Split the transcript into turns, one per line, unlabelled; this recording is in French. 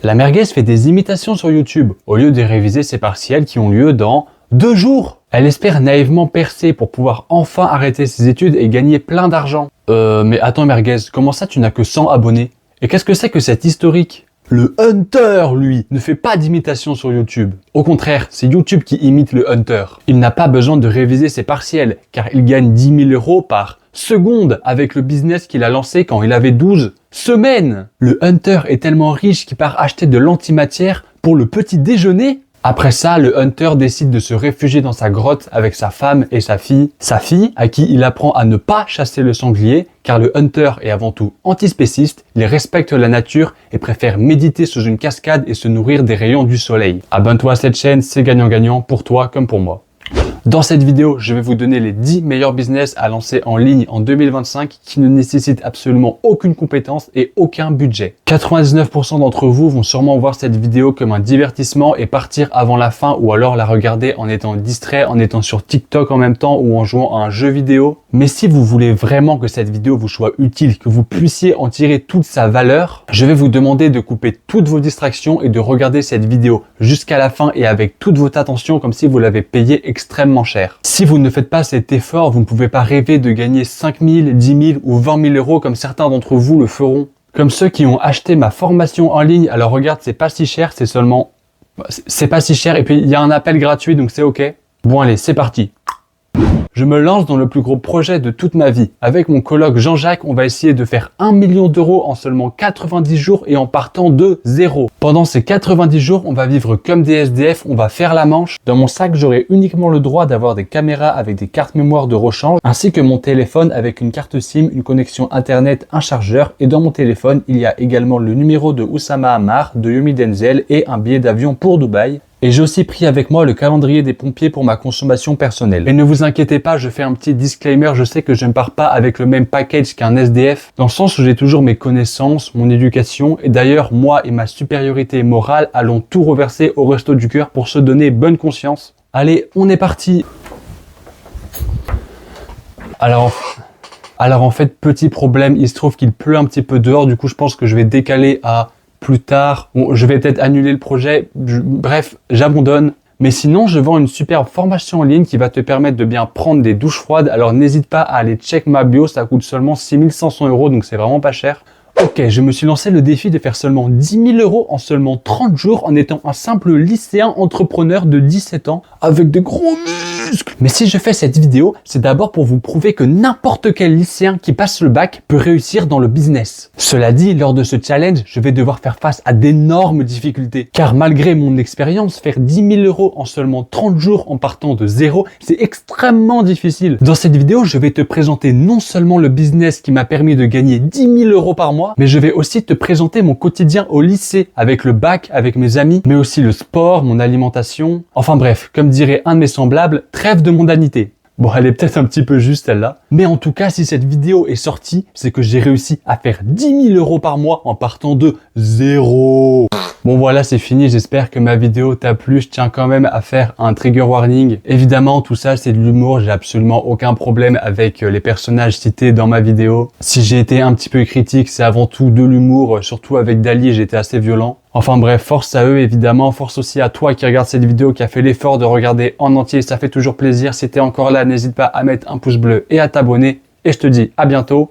La merguez fait des imitations sur YouTube au lieu de réviser ses partiels qui ont lieu dans 2 jours. Elle espère naïvement percer pour pouvoir enfin arrêter ses études et gagner plein d'argent. Mais attends merguez, comment ça tu n'as que 100 abonnés? Et qu'est-ce que c'est que cet historique? Le Hunter, lui, ne fait pas d'imitation sur YouTube. Au contraire, c'est YouTube qui imite le Hunter. Il n'a pas besoin de réviser ses partiels, car il gagne 10 000 € par seconde avec le business qu'il a lancé quand il avait 12 semaines. Le Hunter est tellement riche qu'il part acheter de l'antimatière pour le petit déjeuner. Après ça, le Hunter décide de se réfugier dans sa grotte avec sa femme et sa fille. Sa fille, à qui il apprend à ne pas chasser le sanglier, car le Hunter est avant tout antispéciste, il respecte la nature et préfère méditer sous une cascade et se nourrir des rayons du soleil. Abonne-toi à cette chaîne, c'est gagnant-gagnant pour toi comme pour moi. Dans cette vidéo, je vais vous donner les 10 meilleurs business à lancer en ligne en 2025 qui ne nécessitent absolument aucune compétence et aucun budget. 99% d'entre vous vont sûrement voir cette vidéo comme un divertissement et partir avant la fin ou alors la regarder en étant distrait, en étant sur TikTok en même temps ou en jouant à un jeu vidéo. Mais si vous voulez vraiment que cette vidéo vous soit utile, que vous puissiez en tirer toute sa valeur, je vais vous demander de couper toutes vos distractions et de regarder cette vidéo jusqu'à la fin et avec toute votre attention comme si vous l'avez payé extrêmement cher. Si vous ne faites pas cet effort, vous ne pouvez pas rêver de gagner 5 000, 10 000 ou 20 000 € comme certains d'entre vous le feront. Comme ceux qui ont acheté ma formation en ligne, alors regarde, c'est pas si cher, c'est seulement... C'est pas si cher et puis il y a un appel gratuit donc c'est ok. Bon allez, c'est parti. Je me lance dans le plus gros projet de toute ma vie. Avec mon coloc Jean-Jacques, on va essayer de faire 1 million € en seulement 90 jours et en partant de zéro. Pendant ces 90 jours, on va vivre comme des SDF, on va faire la manche. Dans mon sac, j'aurai uniquement le droit d'avoir des caméras avec des cartes mémoire de rechange, ainsi que mon téléphone avec une carte SIM, une connexion internet, un chargeur. Et dans mon téléphone, il y a également le numéro de Oussama Ammar, de Yomi Denzel et un billet d'avion pour Dubaï. Et j'ai aussi pris avec moi le calendrier des pompiers pour ma consommation personnelle. Et ne vous inquiétez pas, je fais un petit disclaimer, je sais que je ne pars pas avec le même package qu'un SDF, dans le sens où j'ai toujours mes connaissances, mon éducation, et d'ailleurs, moi et ma supériorité morale allons tout reverser au Resto du Cœur pour se donner bonne conscience. Allez, on est parti! Alors en fait, petit problème, il se trouve qu'il pleut un petit peu dehors, du coup je pense que je vais décaler à plus tard, bon, je vais peut-être annuler le projet, bref, j'abandonne. Mais sinon, je vends une superbe formation en ligne qui va te permettre de bien prendre des douches froides. Alors n'hésite pas à aller check ma bio, ça coûte seulement 6 500 €, donc c'est vraiment pas cher. Ok, je me suis lancé le défi de faire seulement 10 000 € en seulement 30 jours en étant un simple lycéen entrepreneur de 17 ans avec des gros muscles. Mais si je fais cette vidéo, c'est d'abord pour vous prouver que n'importe quel lycéen qui passe le bac peut réussir dans le business. Cela dit, lors de ce challenge, je vais devoir faire face à d'énormes difficultés. Car malgré mon expérience, faire 10 000 € en seulement 30 jours en partant de zéro, c'est extrêmement difficile. Dans cette vidéo, je vais te présenter non seulement le business qui m'a permis de gagner 10 000 € par mois, mais je vais aussi te présenter mon quotidien au lycée, avec le bac, avec mes amis, mais aussi le sport, mon alimentation. Enfin bref, comme dirait un de mes semblables, trêve de mondanité. Bon, elle est peut-être un petit peu juste celle-là. Mais en tout cas, si cette vidéo est sortie, c'est que j'ai réussi à faire 10 000 € par mois en partant de zéro. Bon voilà, c'est fini, j'espère que ma vidéo t'a plu. Je tiens quand même à faire un trigger warning. Évidemment, tout ça c'est de l'humour, j'ai absolument aucun problème avec les personnages cités dans ma vidéo. Si j'ai été un petit peu critique, c'est avant tout de l'humour, surtout avec Dali, j'étais assez violent. Enfin bref, force à eux évidemment, force aussi à toi qui regarde cette vidéo, qui a fait l'effort de regarder en entier, ça fait toujours plaisir. Si t'es encore là, n'hésite pas à mettre un pouce bleu et à t'abonner. Et je te dis à bientôt.